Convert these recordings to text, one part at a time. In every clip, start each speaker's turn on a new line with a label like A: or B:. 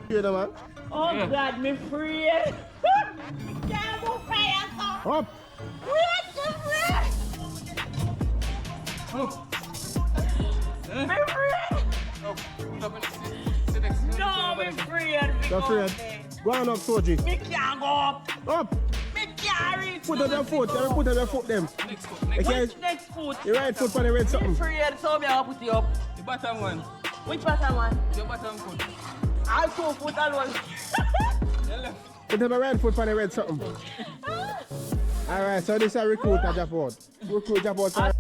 A: You know, man?
B: Oh yeah. God, me free. Can't go fire, so.
A: Up!
B: Me free. No, me free.
A: You're afraid? Go on up, Soji.
B: Me can't go up.
A: Up!
B: Me can't reach.
A: Put on your foot. You put on your foot them.
C: Next foot, next
A: Okay?
B: Which next foot?
A: The right foot for the red
B: Me
A: something.
B: free, so me I'll put you up.
C: The bottom one.
B: Which bottom one?
C: Your bottom foot.
B: I'll 2 foot alone.
C: Your left.
A: Put on the right foot for the red something. Alright, so this is a recruit at Japan. Recruit Japan.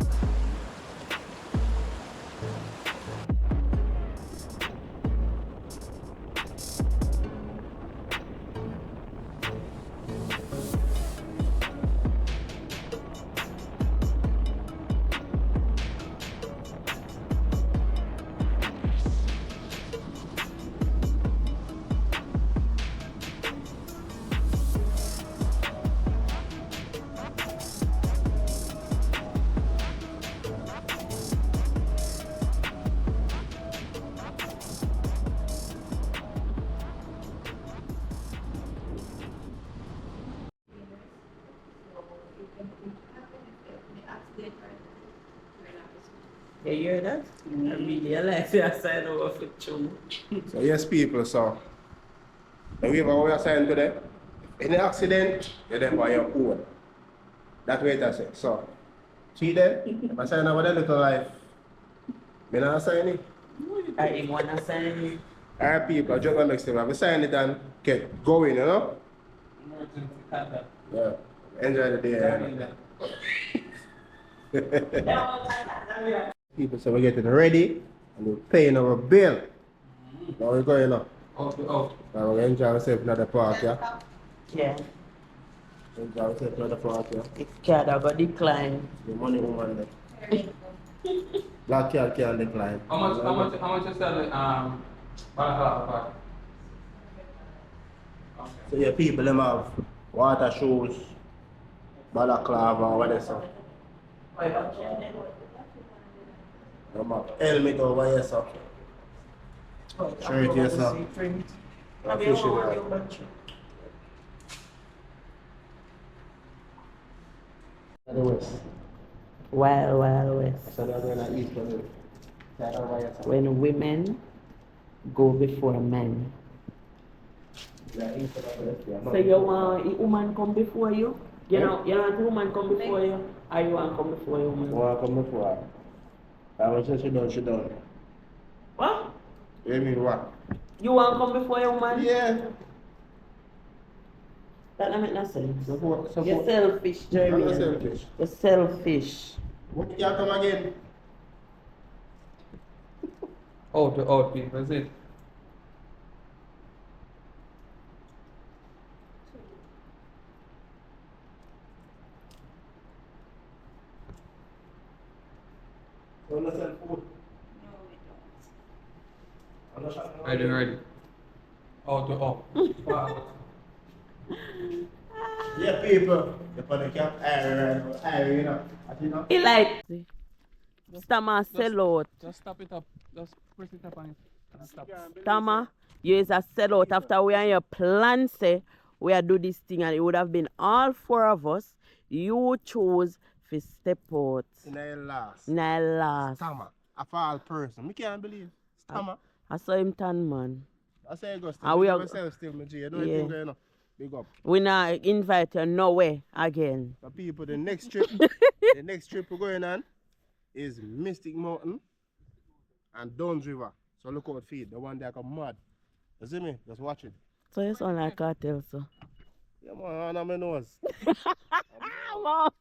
B: You hear that? I really like to sign over for chum.
A: So yes people, so the waiver we are signing today, any accident, you're there by your own. That's what I say. So, see then, if I sign over the little life, I not sign it.
B: I didn't want to sign it.
A: Alright people, I just want to make sure we sign it and get going, you know?
C: Emergency contact.
A: Yeah. Enjoy the day. People, so we're getting ready and we're paying our bill. Now we're going up.
C: Oh.
A: Now we're going to enjoy ourselves in the park, yeah?
B: Yeah.
A: Enjoy ourselves in the park, yeah?
B: This card I got decline.
A: The money woman there. Black card can't decline.
C: How much you sell the battleground park? Okay.
A: So yeah, people them have water shoes, balaclava, what they say. Them have helmet over here, so. Shirt here, so. Fishing rod. The west.
B: Wild West.
A: So they're going to eat from it. That over here, so.
B: When women go before men.
A: Yeah, east of the west, yeah.
B: So you want a woman come before you? You know a woman come before you? Or you want come before you, woman?
A: Well, come before. I was just she done.
B: What?
A: You mean what?
B: You want come before you, woman?
A: Yeah.
B: That don't make no sense.
A: Support.
B: You're selfish, Jeremy.
A: I'm selfish.
B: You're selfish.
A: What did you come again?
C: Out, people, that's it.
A: You want to sell food?
C: Ready. Out. Wow.
A: Yeah, people. You put the cap Irie, you know. You know?
B: He like Stama sell out.
C: Just stop it up. Just press it up and stop.
B: Stama, you is a sell out after we are your plan say we are do this thing and it would have been all 4 of us. You chose to step out.
A: In the last.
B: Last.
A: A fall person. I can't believe. Stama.
B: I saw him turn man.
A: I say you go still.
B: And we are
A: myself still, my G. You don't
B: Yeah.
A: think you know. Big up.
B: We not invite you nowhere again.
A: So people, the next trip, we're going on is Mystic Mountain and Duns River. So look out for it. The one that come mad. You see me? Just watch it.
B: So you sound like cartel, so.
A: Yeah, man, on my nose.
B: I'm out.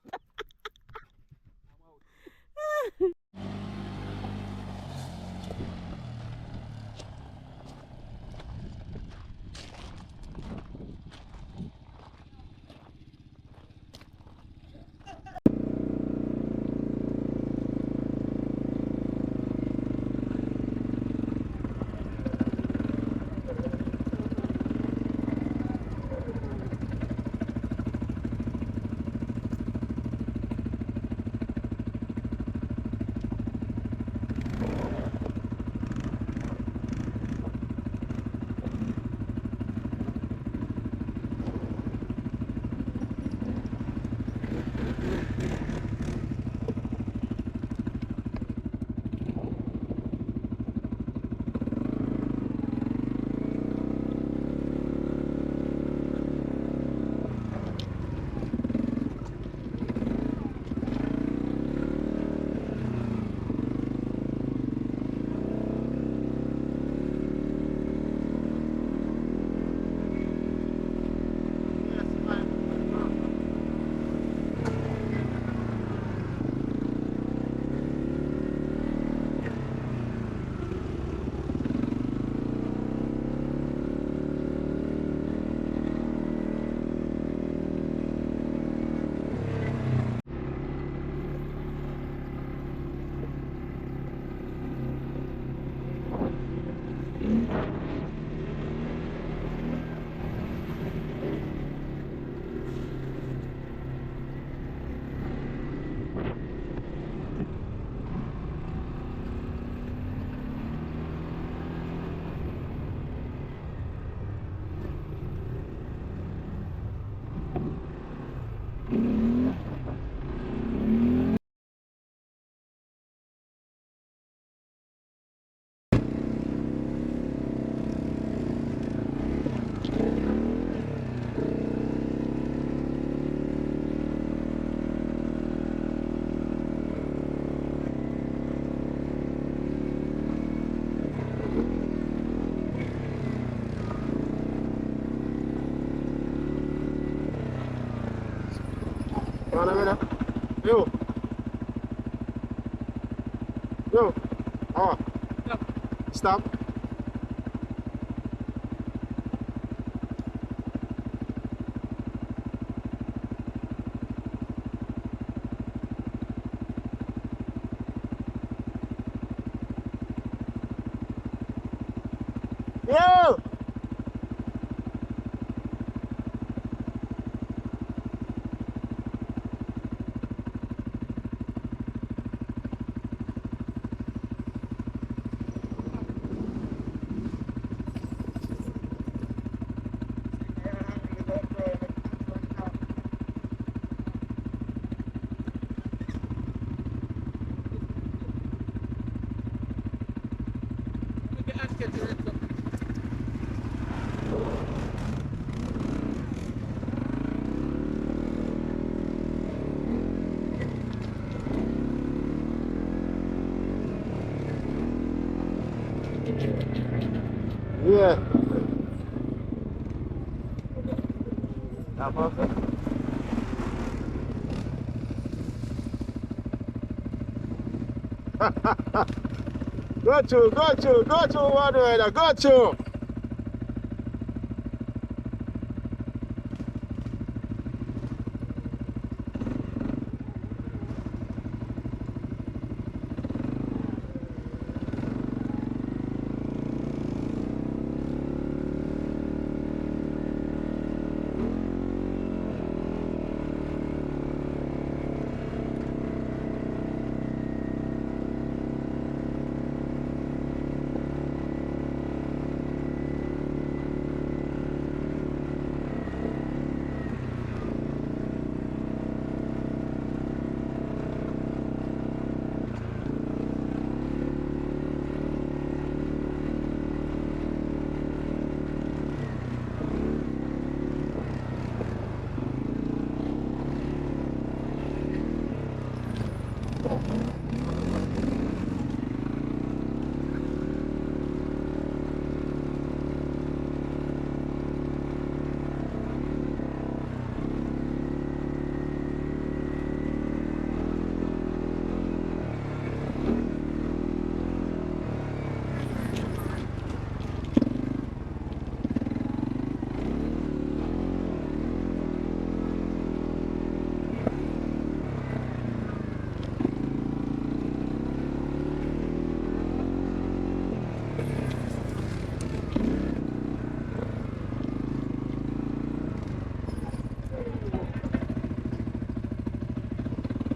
A: brother. Yo. Yo. Oh. Stop. Yo. Yeah. That perfect. Got you, one rider, got you.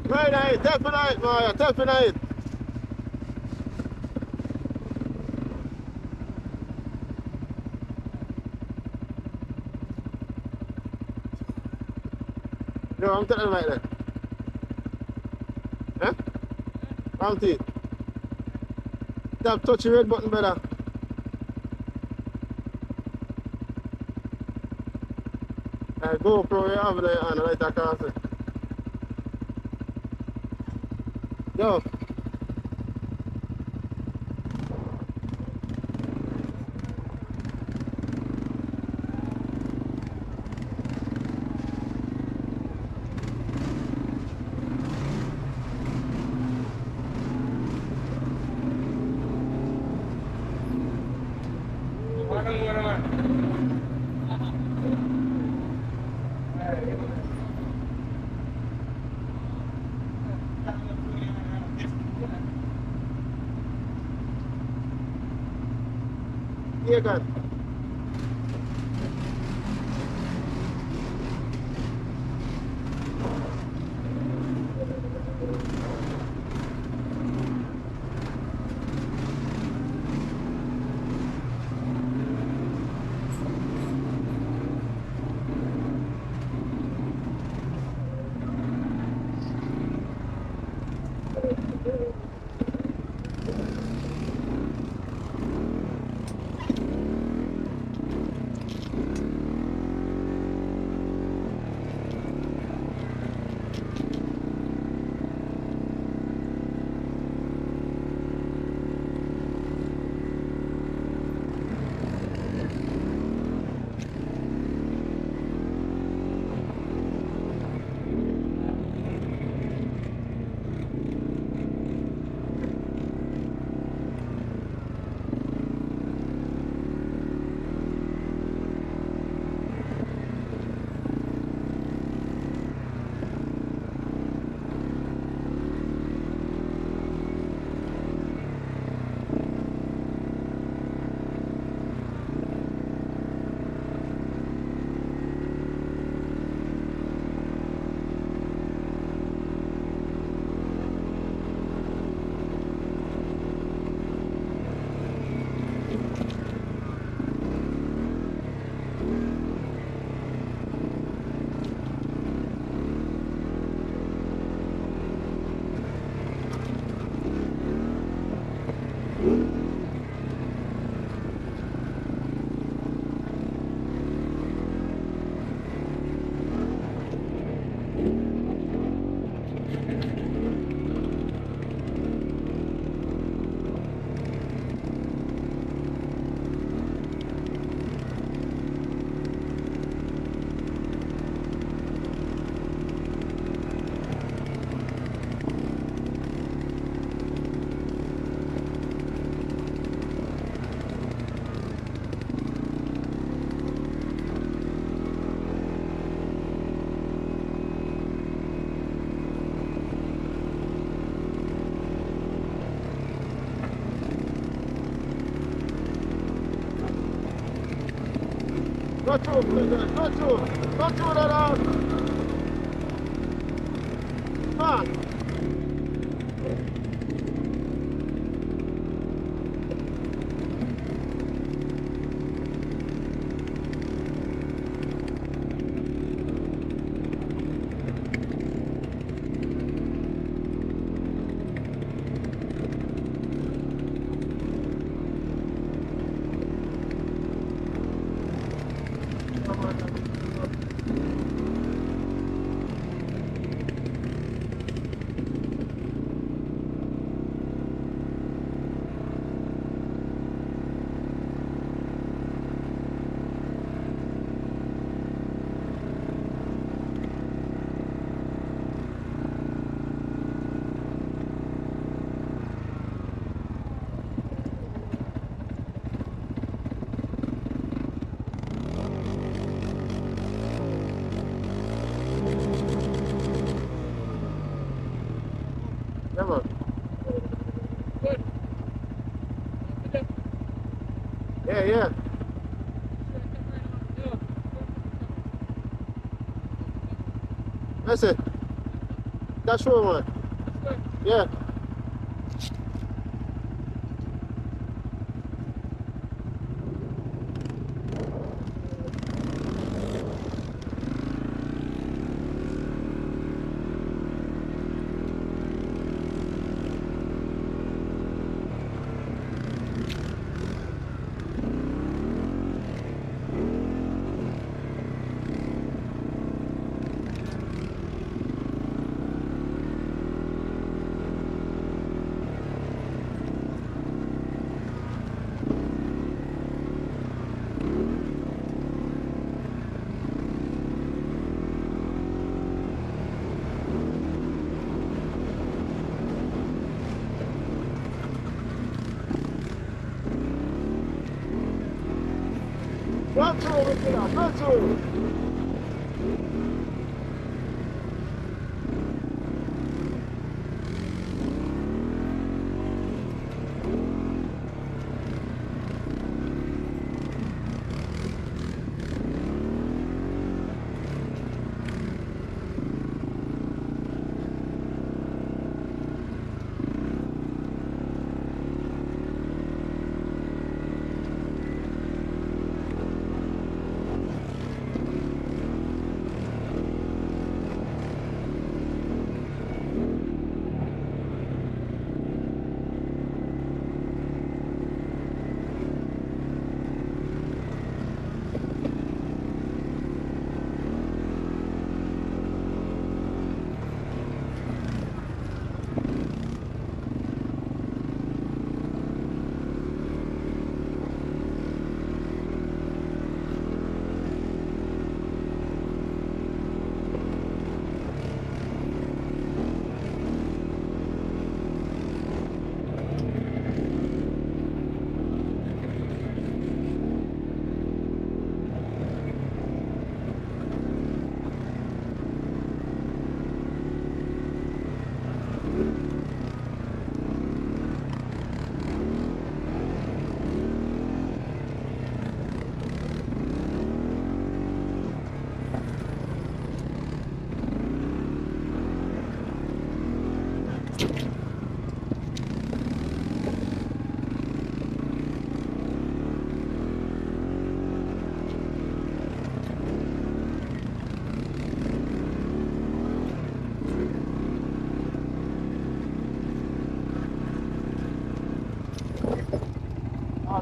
A: Very nice, definitely, Maya, definitely. Yo, I'm telling you right there. Eh? I'm teeth. Tap, touch the red button, brother. GoPro, you have it on the right across it. Yo. Yeah, God. Go through, go through that out. Come on. Come on. Yeah, yeah. That's it. That's short one. Yeah. Run through it, get out, run through it.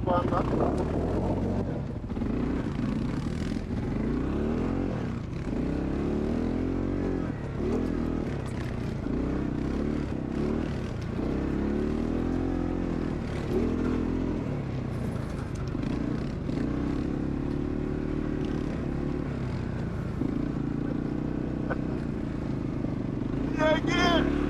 A: up on that. Yeah, again.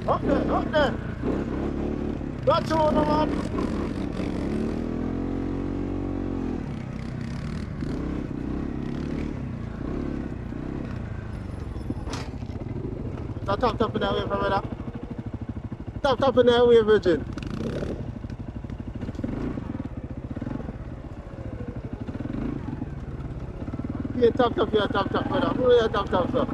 A: Up there, up there. That's all, man. Tap in that way from there. Tap in that way, Virgin. Yeah, tap, brother. Who are you tap, sir?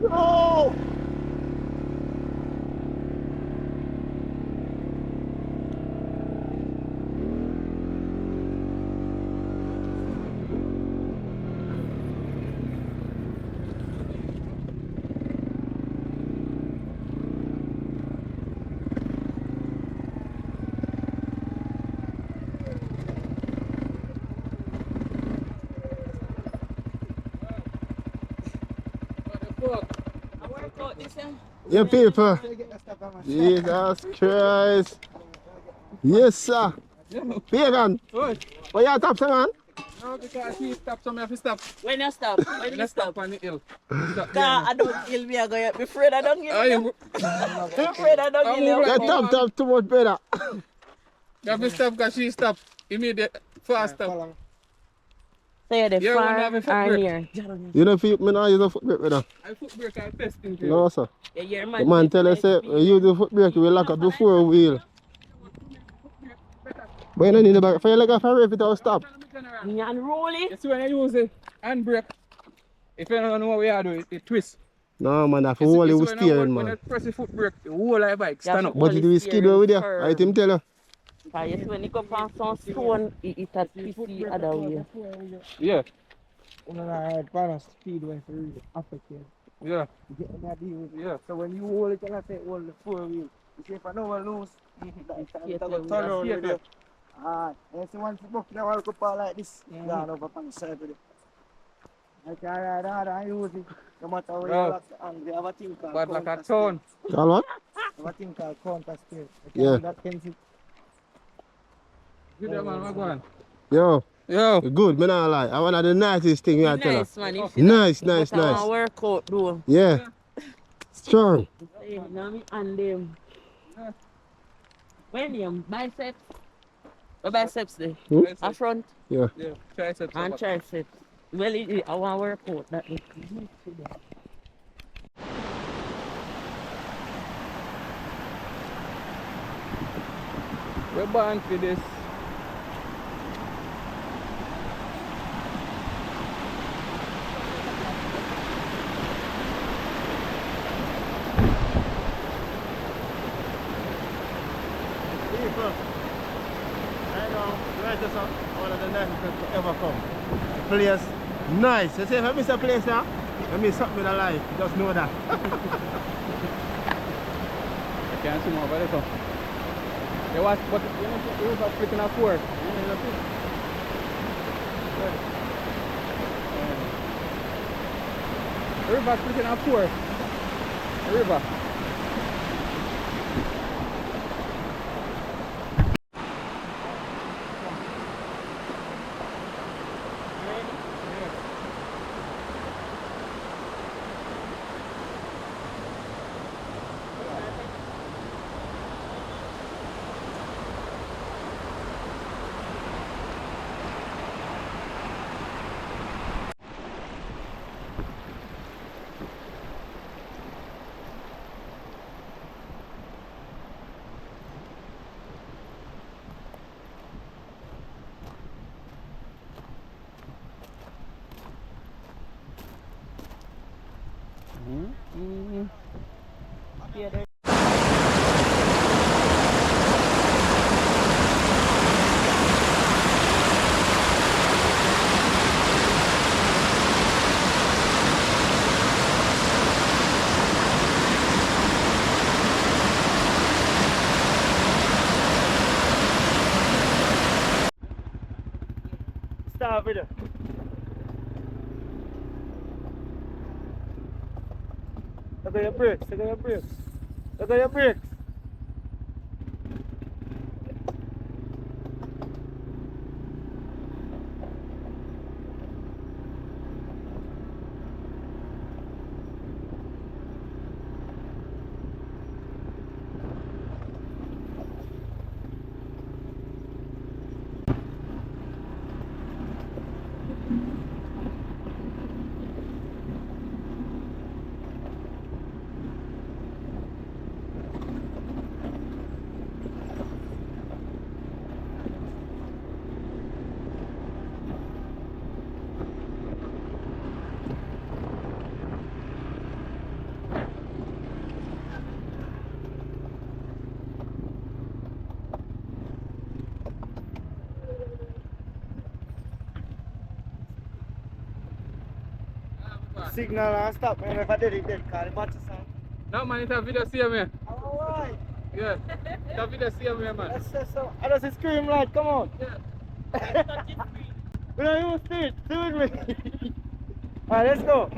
A: No! Yeah, people. Jesus Christ. Yes, sir. Pagan.
C: What?
A: Why you tap, man?
C: No, because he stopped, so I have to stop.
B: When you stop? When you
C: Let's
B: stop?
C: stop on the hill. Stop
B: Car, I don't kill me. I go. Be afraid I don't kill you. Be afraid I don't kill you.
A: Yeah, tap too much better.
C: You have to stop because she stopped. Immediate, fast stop.
B: So you're the
C: Yeah,
B: far
C: one have a foot
B: or
C: brake.
B: near?
A: You don't feel me now use a foot brake, brother.
C: I foot brake and testing to
A: No, sir.
B: Yeah, your
A: The man tell us say when you use the foot brake, you will lock up the four wheel. But you don't need the back. If you like a rev it will stop.
B: You unroll it?
C: You see when you use the handbrake, if you don't know what we are doing, it twists.
A: No, man, that's whole it will steering,
C: When
A: man.
C: you press the foot brake, the whole of the bike stand up.
A: But it will skid over with you. I him tell you.
B: Because when you go past some stone, it has the other way.
C: Yeah.
D: Speedway for really affected.
C: Yeah.
D: Getting that deal.
C: Yeah.
D: So when you hold it, I say hold the four wheel. You see if I know I lose,
B: Skate
D: I go
B: left.
D: turn around
C: Skate
D: with it. And see once you buff the wall cup like this, you down over on the side with it. I use it. No matter where you lock the hand, you have a thing called
C: But like a tone.
A: Call what?
D: a thing called counter spirit.
A: Yeah.
D: That can see.
C: Good man, my man.
A: Yo,
C: Yo.
A: good, me not lie. I one of the nicest thing I tell her.
B: Nice man, if
A: Nice,
B: but
A: nice,
B: I want
A: nice.
B: to work out though.
A: Yeah. Strong.
B: Hey, now me and them. When you biceps? What biceps there?
A: Hmm?
B: A front
A: Yeah.
C: Yeah, triceps.
B: and triceps. Well, I want to work out that.
C: We're born for this.
A: People, right now, right this up, one of the nicest places to ever come. The place, nice. You see, if I miss a place now, I miss something in life. Just know that.
C: I can't see more, but it's up. You watch, but you know, the river flicking up forward. The river flicking up forward. The river.
D: Stop video. Look at your brakes, look at your brakes. Look at your brakes. Signal and stop, man. If I did it, call the battery sound.
C: No man, it's a video see me.
D: Alright.
C: Yeah. It's a video see me, man.
D: Let's just so. I just scream like, come on.
C: Yeah.
D: We don't use it. Do it with me. Alright, let's go.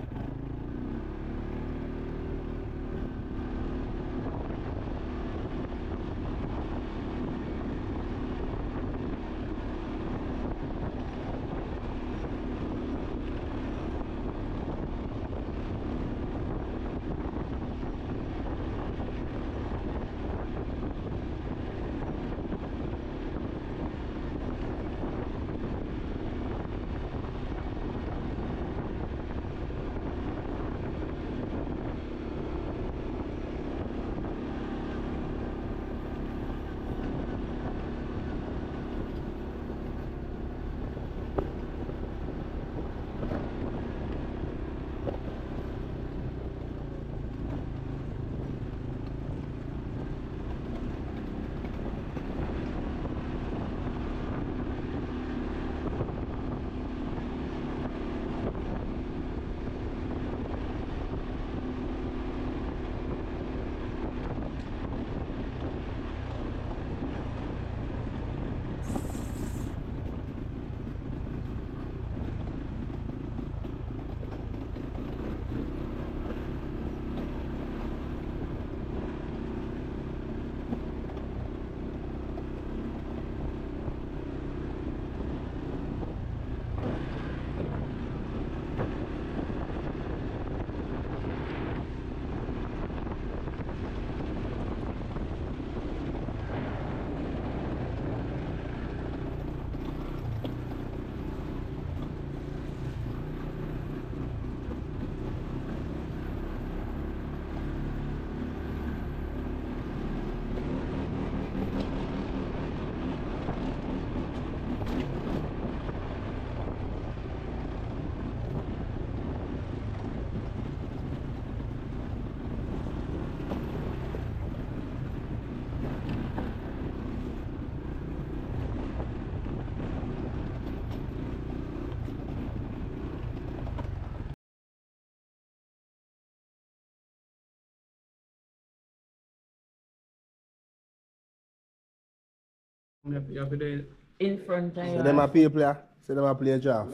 C: You have to do it.
B: In front of you.
A: So them a people here. So them a play draft.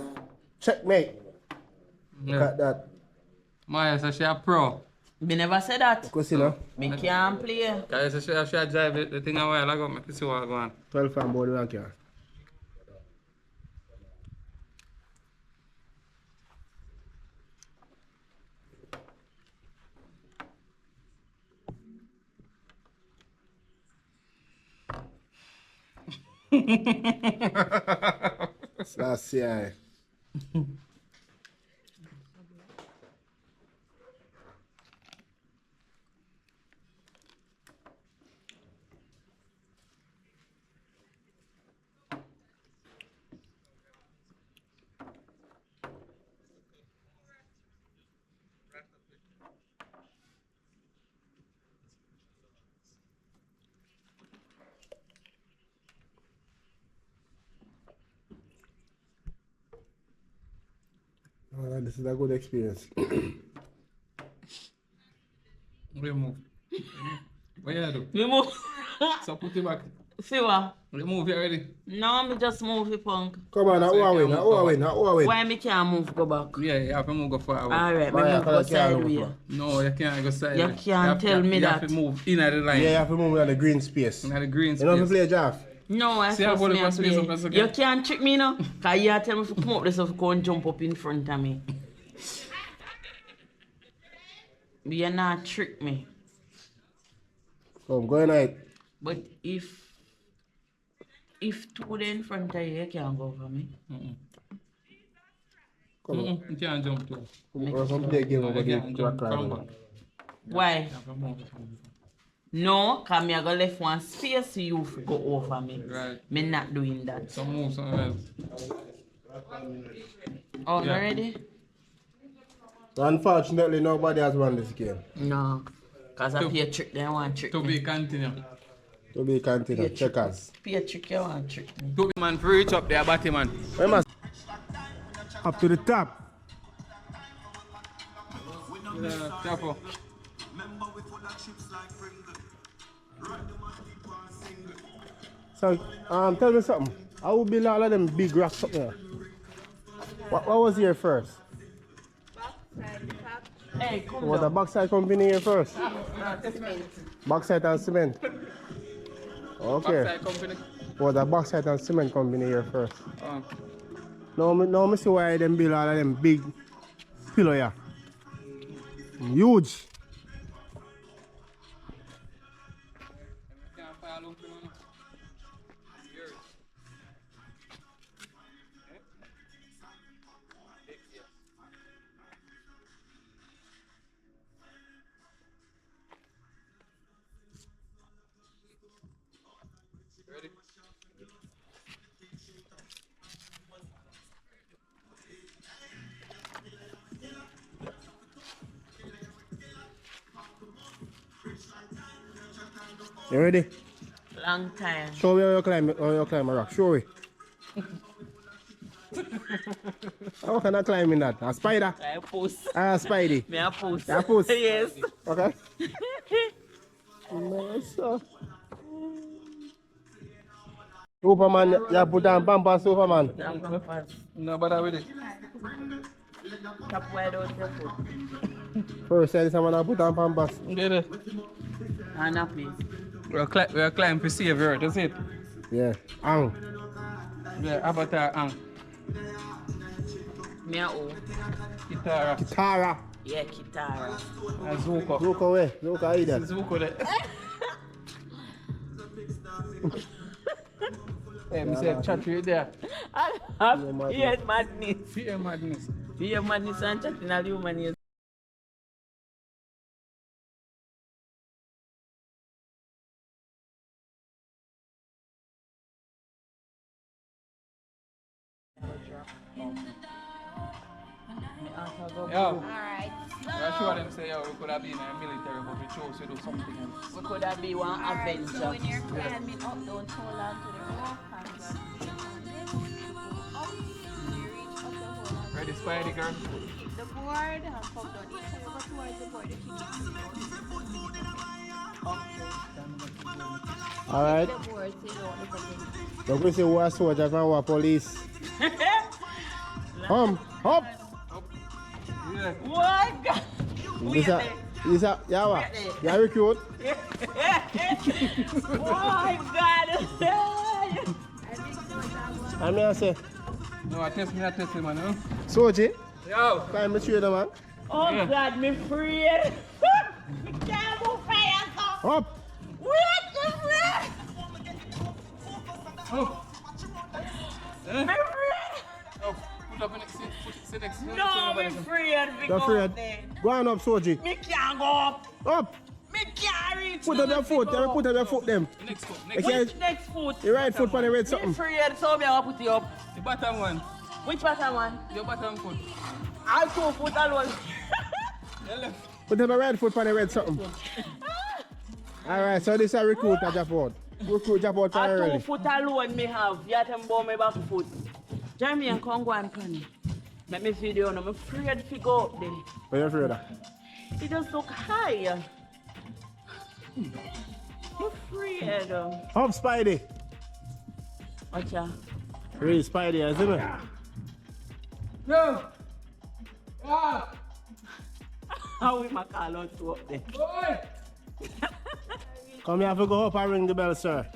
A: Checkmate. Look at that.
C: Maya says she a pro.
B: Me never said that.
A: You see now?
B: Me can't play.
C: Guys, she a drive the thing a while ago. Make you see what going on.
A: 12 fan board rank here. That's yeah. Oh, this is a good experience.
C: Remove. What you do?
B: Remove.
C: So put it back.
B: See what?
C: Remove it already.
B: No, me just move it, punk.
A: Come on, now who are we? Now who are we? Now who are we?
B: Why me can't move go back?
C: Yeah, you have to move go forward.
B: Alright, me
A: Maya,
B: move go
A: can't
B: sideways.
A: move.
C: No, you can't go side.
B: You can't tell me
C: You
B: that.
C: have to move in at the line.
A: Yeah, you have to move in the green space.
C: In at the green
A: You know how to
C: space.
A: play draft?
B: No, I
C: See how
B: supposed
C: good
B: me
C: it
B: to
C: was
B: play.
C: space up
B: You
C: again?
B: can't trick me now. Cause you tell me to come up this stuff, go and jump up in front of me. But you not trick me.
A: Come, go ahead.
B: But if two there in front of you, you can't go for me.
A: Come on.
C: You can't jump too.
A: Or come play a game
C: No,
A: over
C: you
A: there.
C: can't jump. Come back.
B: Why?
C: You have to move.
B: No, cause me I go left one space so you go over me.
C: Right.
B: Me not doing that.
C: So move somewhere else.
B: Oh,
C: Yeah.
B: you ready?
A: So unfortunately, nobody has won this game.
B: No. Cause I play a trick, they want trick
C: To
B: me.
C: be continued.
A: To be continued. Checkers.
B: Play a trick, you want trick me.
C: To be man, for reach up there, batty man.
A: Remember, up to the top.
C: Careful.
A: So, tell me something. How would be all of them big rocks up there? What was here first?
B: Hey, come
A: Was the
B: down.
A: backside company here first?
B: Cement.
A: Backside and cement. Okay.
C: Backside company.
A: Was the backside and cement company here first?
C: Oh.
A: Now me see why them build all of them big pillar here. Huge.
C: Ready?
A: You ready?
B: Long time.
A: Show me how you climb a rock. Show me. How can I climb in that? A spider?
B: I post.
A: A spidey.
B: Me a post.
A: You post?
B: Yes.
A: Okay. Nice. Superman, you put on pampers, Superman.
B: I'm going fast.
C: No bother with it.
B: Tap wide out your foot.
A: First, say someone put on pampers.
C: Get it.
B: And up please.
C: We are climbing for savior, that's it.
A: Yeah. Ang.
C: Yeah, avatar and
B: Me a O.
C: Kitara.
A: Tara.
B: Yeah, Kitara.
C: And Zuko.
A: Zuko way. Zuko either.
C: Zuko there. Hey, me say chat right there.
B: Fear madness.
C: Fear madness.
B: Fear madness and chatting all human is.
C: Yo,
E: Alright.
C: I'm sure them say, yo, we could have been in the military, but we chose to do something else.
B: We could have been one
E: Alright,
B: Avenger.
E: so when you're climbing up, don't hold on to the rope and just keep on this. Up, you reach up the whole of
C: Ready, Spidey girl?
E: the board and come down. Each time you go towards the board, you keep
A: Alright.
E: the board so you don't look against
A: You're going to see who are soldiers and who are police. Up!
C: Yeah.
B: What?
A: This a, yeah, what? You are recruit?
B: Oh my God!
A: And me I say,
C: No, I test him, man. Huh?
A: Soji,
C: Yo.
A: can you trader, man?
B: Oh
C: Yeah.
B: God, me afraid. Me can't move fire, so.
A: Up!
B: Wait, me afraid.
C: Oh.
B: Me afraid.
C: Oh, put up next. Sit next.
B: No, me afraid. Me
A: You're
B: go
A: afraid?
B: up there.
A: Go on up, Soji.
B: Me can't go up.
A: Up!
B: Me can't reach.
A: Put up your foot, you put up your foot them.
C: Next foot.
A: You
C: Next.
A: can't,
B: Which next foot?
A: the right foot on the red
B: Me
A: something.
B: afraid, so me I put you up.
C: The bottom one.
B: Which bottom one?
C: Your bottom foot.
B: I'll 2 foot alone.
C: Your left.
A: Put up your right foot on the red something. Alright, so this is a recruit at Japan. Recruit Japan
B: A 2
A: early.
B: foot alone me have. You have to bow my back foot. Jamie and come go and plan. Let me video. I'm afraid to go up there.
A: What are you afraid of?
B: It just look high. I'm afraid.
A: Up, Spidey.
B: Watch out.
A: Real Spidey, isn't it?
C: Yo. Ah.
B: How we make call out to up there?
C: Boy.
A: Come here, have to go up and ring the bell, sir.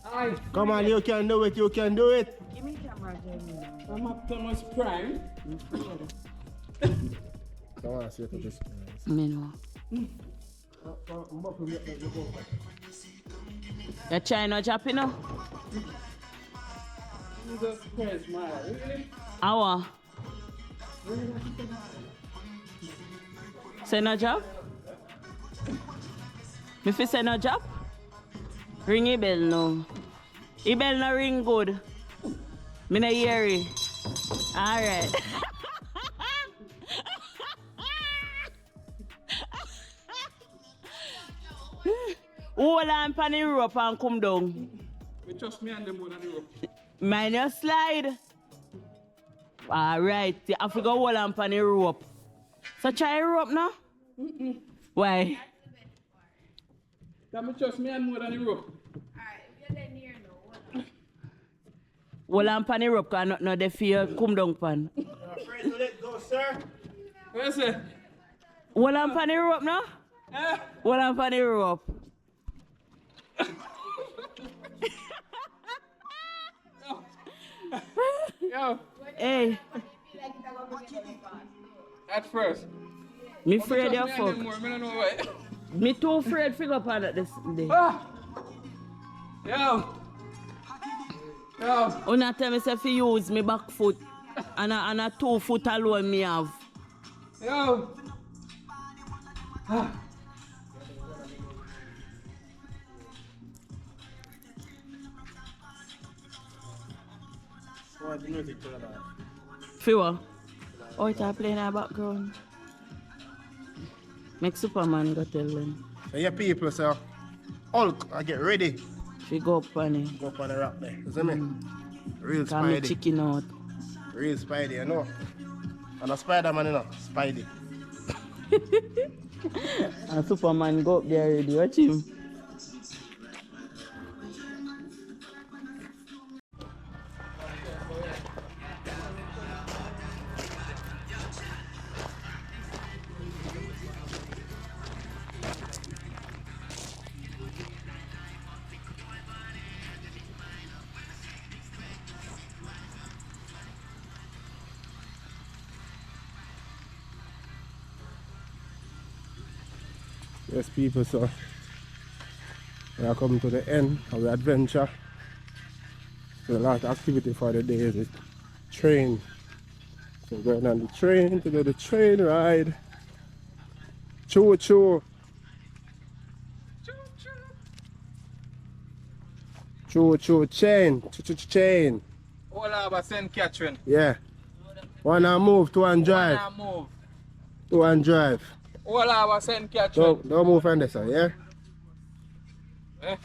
C: Aye.
A: Come on, you can do it, you can do it.
B: Give me camera, Jamie.
C: I'm Optimus Prime.
A: Come on, see if this.
B: Me know. You're trying to jump, you know?
C: Jesus Christ, man. Really?
B: Hour. Say no job? If you say no job, ring a bell now. The bell no ring good. Me no hear it. Alright. Hold on pan the rope and come down.
C: You trust me and them more than the rope.
B: Mind your slide. Alright, you have to go hold on pan the rope. So try the rope now? Why?
C: Can you trust me and more than the rope?
B: Hold on pan the rope because no the fear come down pan.
A: Afraid to let go, sir.
C: Where's it?
B: Hold on pan the rope now?
C: Eh?
B: Hold on pan the rope.
C: Yo.
B: Hey,
C: At first.
B: me afraid you
C: Trust me and them
B: fuck.
C: more. I don't know why.
B: Me too afraid to go pan at this day.
C: Ah. Yo. Yo.
B: Una tell me say if you use me back foot and a 2 foot alone me have.
C: Yo. Ah.
B: Fewer. Oh, it's playing in the background. Make Superman go tell them.
A: So your people, sir. Hulk, I get ready.
B: If you go up on it.
A: Go up on the rock there. You see me? Real
B: Call me
A: Spidey.
B: chicken out.
A: Real Spidey, you know. And a Spider-Man, you know. Spidey.
B: And Superman go up there already. Watch him.
A: Yes, people, so we are coming to the end of the adventure. So the last activity for the day is the train. So we're going on the train to do the train ride. Choo choo. Choo choo chain. Choo choo chain.
C: All over St. Catherine.
A: Yeah. One and move, two and drive.
C: Now move.
A: Two and drive.
C: All over St. Catherine.
A: Don't move on this side, yeah?
C: Eh?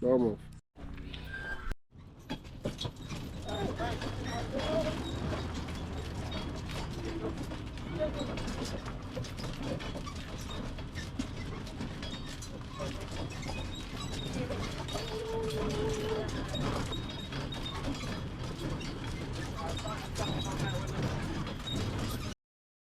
A: Don't move.